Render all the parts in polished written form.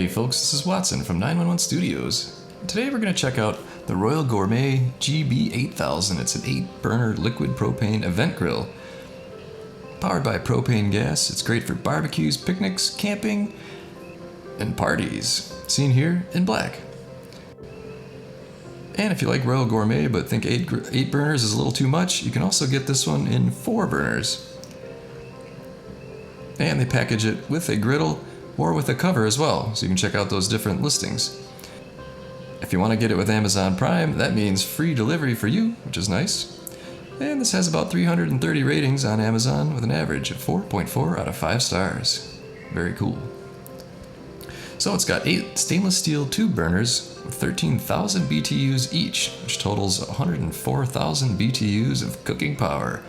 Hey folks, this is Watson from 911 Studios. Today we're going to check out the Royal Gourmet GB8000. It's an 8-burner liquid propane event grill. Powered by propane gas, it's great for barbecues, picnics, camping, and parties. Seen here in black. And if you like Royal Gourmet but think 8 burners is a little too much, you can also get this one in 4 burners. And they package it with a griddle or with a cover as well, so you can check out those different listings. If you want to get it with Amazon Prime, that means free delivery for you, which is nice. And this has about 330 ratings on Amazon with an average of 4.4 out of 5 stars. Very cool. So it's got 8 stainless steel tube burners with 13,000 BTUs each, which totals 104,000 BTUs of cooking power.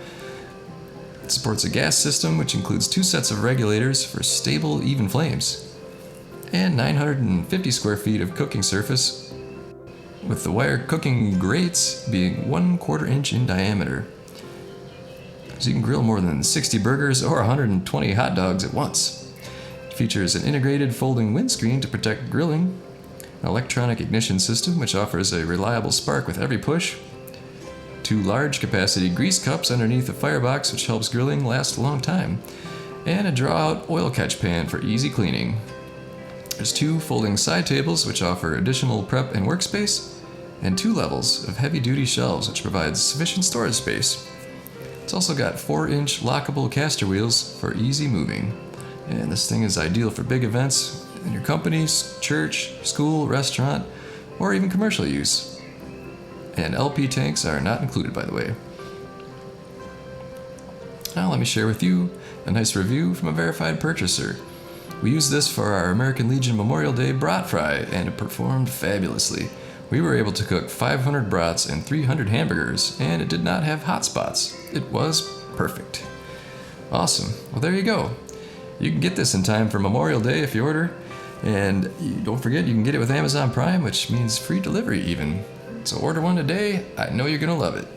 It supports a gas system which includes 2 sets of regulators for stable, even flames, and 950 square feet of cooking surface, with the wire cooking grates being 1/4 inch in diameter. So you can grill more than 60 burgers or 120 hot dogs at once. It features an integrated folding windscreen to protect grilling, an electronic ignition system which offers a reliable spark with every push, 2 large capacity grease cups underneath the firebox which helps grilling last a long time, and a draw-out oil catch pan for easy cleaning. There's 2 folding side tables which offer additional prep and workspace, and 2 levels of heavy-duty shelves which provide sufficient storage space. It's also got 4-inch lockable caster wheels for easy moving. And this thing is ideal for big events in your company's church, school, restaurant, or even commercial use. And LP tanks are not included, by the way. Now let me share with you a nice review from a verified purchaser. We used this for our American Legion Memorial Day brat fry, and it performed fabulously. We were able to cook 500 brats and 300 hamburgers, and it did not have hot spots. It was perfect. Awesome. Well, there you go. You can get this in time for Memorial Day if you order. And don't forget, you can get it with Amazon Prime, which means free delivery even. So order one today. I know you're going to love it.